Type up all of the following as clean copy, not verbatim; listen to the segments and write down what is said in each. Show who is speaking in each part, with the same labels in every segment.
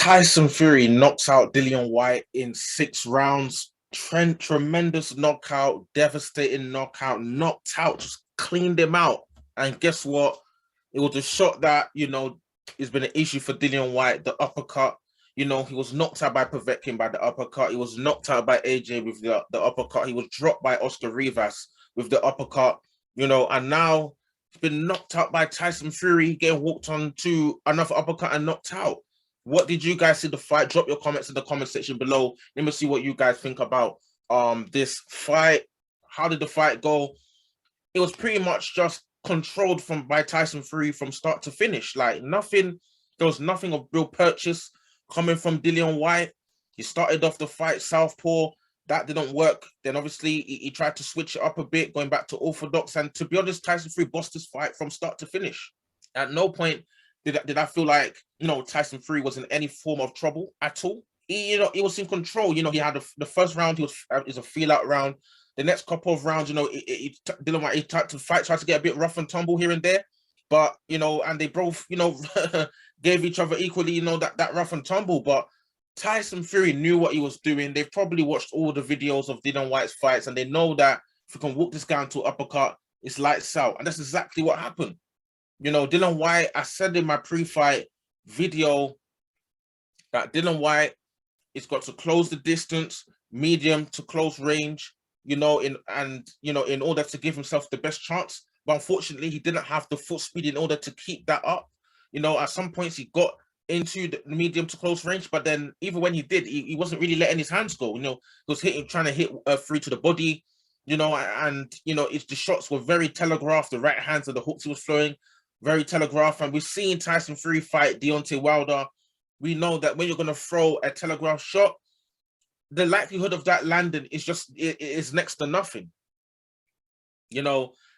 Speaker 1: Tyson Fury knocks out Dillian Whyte in 6 rounds. Tremendous knockout, devastating knockout, knocked out, just cleaned him out. And guess what? It was a shot that, has been an issue for Dillian Whyte, the uppercut. He was knocked out by Povetkin by the uppercut. He was knocked out by AJ with the uppercut. He was dropped by Oscar Rivas with the uppercut, and now he's been knocked out by Tyson Fury, getting walked on to another uppercut and knocked out. What did you guys see the fight? Drop your comments in the comment section below. Let me see what you guys think about this fight. How did the fight go? It was pretty much just controlled by Tyson Fury from start to finish. Like nothing, there was nothing of real purchase coming from Dillian Whyte. He started off the fight southpaw. That didn't work. Then obviously he tried to switch it up a bit, going back to orthodox. And to be honest, Tyson Fury bossed this fight from start to finish. At no point did I feel like, Tyson Fury was in any form of trouble at all. He was in control. He had the first round, it was a feel-out round. The next couple of rounds, Dillian Whyte, he tried to get a bit rough and tumble here and there. But, and they both, gave each other equally, that rough and tumble. But Tyson Fury knew what he was doing. They've probably watched all the videos of Dillian Whyte's fights, and they know that if we can walk this guy into uppercut, it's lights out. And that's exactly what happened. Dillian Whyte, I said in my pre-fight video that Dillian Whyte has got to close the distance, medium to close range, in order to give himself the best chance. But unfortunately, he didn't have the foot speed in order to keep that up. At some points he got into the medium to close range, but then even when he did, he wasn't really letting his hands go. He was trying to hit free to the body, the shots were very telegraphed. The right hands and the hooks he was throwing, very telegraphed. And we've seen Tyson Fury fight Deontay Wilder. We know that when you're going to throw a telegraph shot, the likelihood of that landing is next to nothing.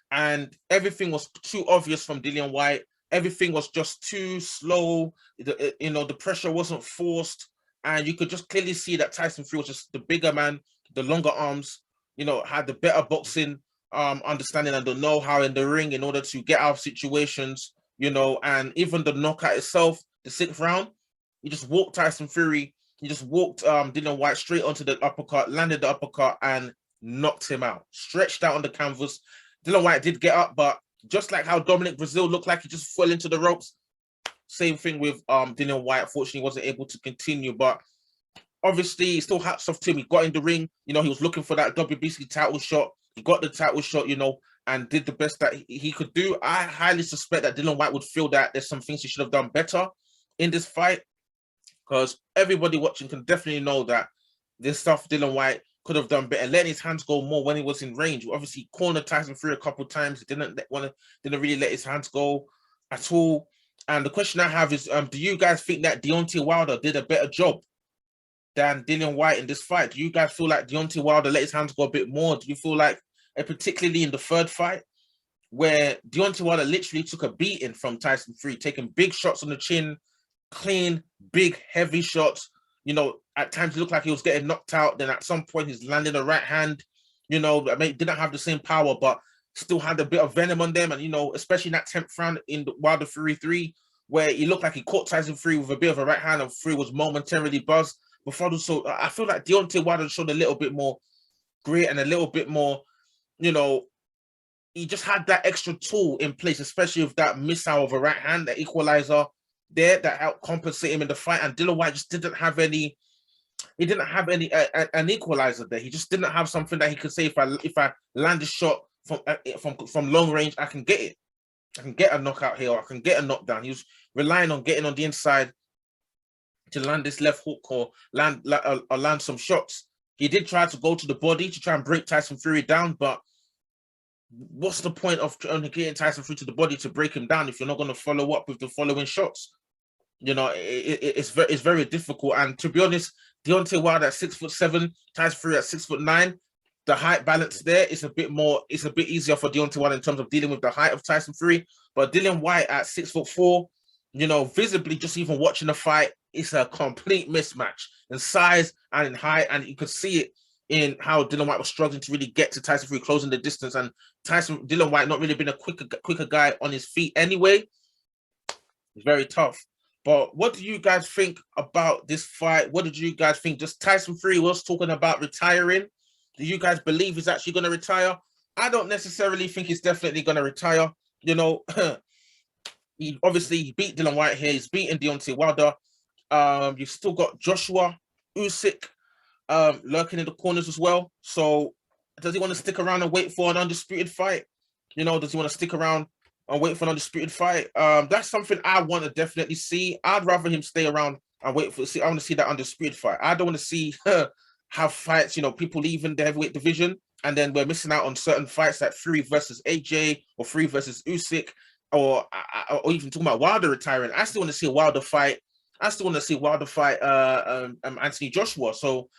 Speaker 1: And everything was too obvious from Dillian Whyte. Everything was just too slow. The pressure wasn't forced. And you could just clearly see that Tyson Fury was just the bigger man, the longer arms, had the better boxing understanding and the know-how in the ring in order to get out of situations, and even the knockout itself, the 6th round, he just walked Tyson Fury. He just walked Dillian Whyte straight onto the uppercut, landed the uppercut, and knocked him out. Stretched out on the canvas. Dillian Whyte did get up, but just like how Dominic Brazil looked like he just fell into the ropes, same thing with Dillian Whyte. Fortunately, wasn't able to continue, but obviously, still hats off to him. He got in the ring. He was looking for that WBC title shot. He got the title shot, and did the best that he could do. I highly suspect that Dillian Whyte would feel that there's some things he should have done better in this fight, because everybody watching can definitely know that this stuff Dillian Whyte could have done better, letting his hands go more when he was in range. Obviously, he cornered Tyson Fury a couple of times. He didn't really let his hands go at all. And the question I have is, do you guys think that Deontay Wilder did a better job than Dillian Whyte in this fight? Do you guys feel like Deontay Wilder let his hands go a bit more? Do you feel like, particularly in the 3rd fight, where Deontay Wilder literally took a beating from Tyson Fury, taking big shots on the chin, clean, big, heavy shots. At times he looked like he was getting knocked out. Then at some point he's landing a right hand, didn't have the same power, but still had a bit of venom on them. And, especially in that 10th round in the Wilder Fury 3, where he looked like he caught Tyson Fury with a bit of a right hand and Fury was momentarily buzzed. So I feel like Deontay Wilder showed a little bit more grit and a little bit more, he just had that extra tool in place, especially with that missile of a right hand, that equalizer there that helped compensate him in the fight. And Dillian Whyte just didn't have any. He didn't have an equalizer there. He just didn't have something that he could say, if I land a shot from long range, I can get it. I can get a knockout here, or I can get a knockdown. He was relying on getting on the inside to land this left hook or land some shots. He did try to go to the body to try and break Tyson Fury down, but what's the point of getting Tyson Fury to the body to break him down if you're not going to follow up with the following shots? It's very difficult. And to be honest, Deontay Wilder at 6'7", Tyson Fury at 6'9", the height balance there is a bit more. It's a bit easier for Deontay Wilder in terms of dealing with the height of Tyson Fury. But Dillian Whyte at 6'4", visibly just even watching the fight, it's a complete mismatch in size and in height, and you could see it in how Dillian Whyte was struggling to really get to Tyson Fury, closing the distance. And Dillian Whyte not really been a quicker guy on his feet anyway. It's very tough. But what do you guys think about this fight? What did you guys think? Just Tyson Fury was talking about retiring. Do you guys believe he's actually going to retire? I don't necessarily think he's definitely going to retire. You know, he beat Dillian Whyte here. He's beaten Deontay Wilder. You've still got Joshua Usyk lurking in the corners as well. So does he want to stick around and wait for an undisputed fight? You know, does he want to stick around and wait for an undisputed fight? That's something I want to definitely see. I'd rather him stay around and wait for see. I want to see that undisputed fight. I don't want to see have fights, you know, people leaving the heavyweight division and then we're missing out on certain fights like Fury versus AJ or Fury versus Usyk or even talking about Wilder retiring. I still want to see a Wilder fight. I still want to see Wilder fight Anthony Joshua. So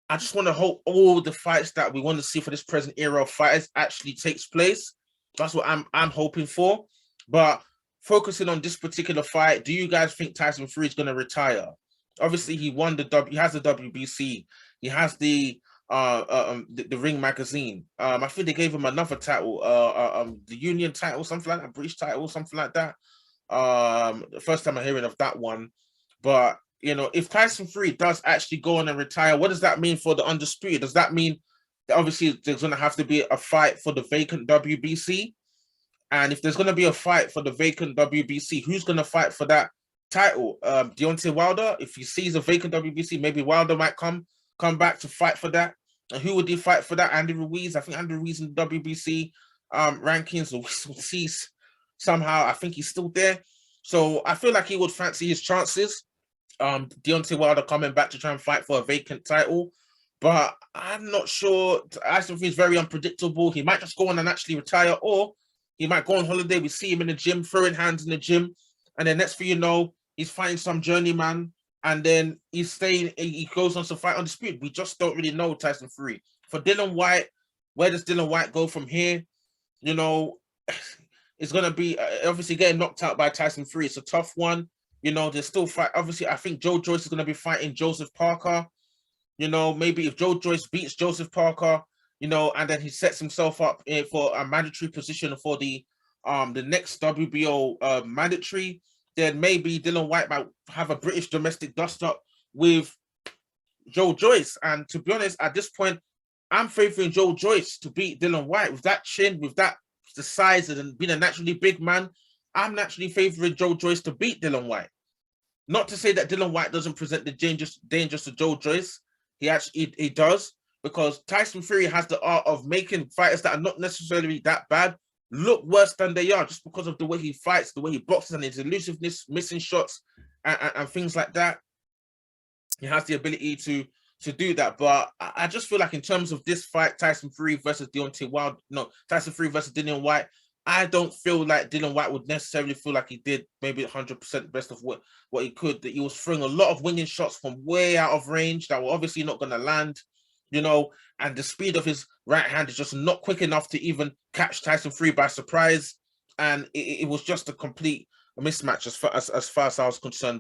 Speaker 1: I just want to hope all the fights that we want to see for this present era of fighters actually takes place. That's what I'm hoping for. But focusing on this particular fight, do you guys think Tyson Fury is going to retire? Obviously, he won he has the WBC. He has the Ring magazine. I think they gave him another title, the Union title, something like that, British title, something like that. The first time I'm hearing of that one. But you know, if Tyson Fury does actually go on and retire, what does that mean for the undisputed? Does that mean that obviously there's going to have to be a fight for the vacant WBC? And if there's going to be a fight for the vacant WBC, who's going to fight for that title? Deontay Wilder. If he sees a vacant WBC, maybe Wilder might come back to fight for that. And who would he fight for that? Andy Ruiz. I think Andy Ruiz in the WBC rankings will cease somehow. I think he's still there. So I feel like he would fancy his chances. Deontay Wilder coming back to try and fight for a vacant title. But I'm not sure. Tyson Fury is very unpredictable. He might just go on and actually retire, or he might go on holiday. We see him in the gym, throwing hands in the gym. And then next thing you know, he's fighting some journeyman. And then he goes on to fight undisputed. We just don't really know Tyson Fury. For Dillian Whyte, where does Dillian Whyte go from here? You know, it's going to be obviously getting knocked out by Tyson Fury. It's a tough one. You know, there's still fight. Obviously, I think Joe Joyce is going to be fighting Joseph Parker. You know, maybe if Joe Joyce beats Joseph Parker, you know, and then he sets himself up for a mandatory position for the next WBO mandatory, then maybe Dillian Whyte might have a British domestic dust-up with Joe Joyce. And to be honest, at this point, I'm favoring Joe Joyce to beat Dillian Whyte. With that chin, with that the size and being a naturally big man, I'm naturally favoring Joe Joyce to beat Dillian Whyte. Not to say that Dillian Whyte doesn't present the dangers to Joe Joyce. He does, because Tyson Fury has the art of making fighters that are not necessarily that bad look worse than they are, just because of the way he fights, the way he boxes, and his elusiveness, missing shots, and things like that. He has the ability to do that. But I just feel like in terms of this fight, Tyson Fury versus Tyson Fury versus Dillian Whyte, I don't feel like Dillian Whyte would necessarily feel like he did maybe 100% best of what he could. That he was throwing a lot of winging shots from way out of range that were obviously not going to land, you know, and the speed of his right hand is just not quick enough to even catch Tyson Fury by surprise. And it was just a complete mismatch as far as I was concerned.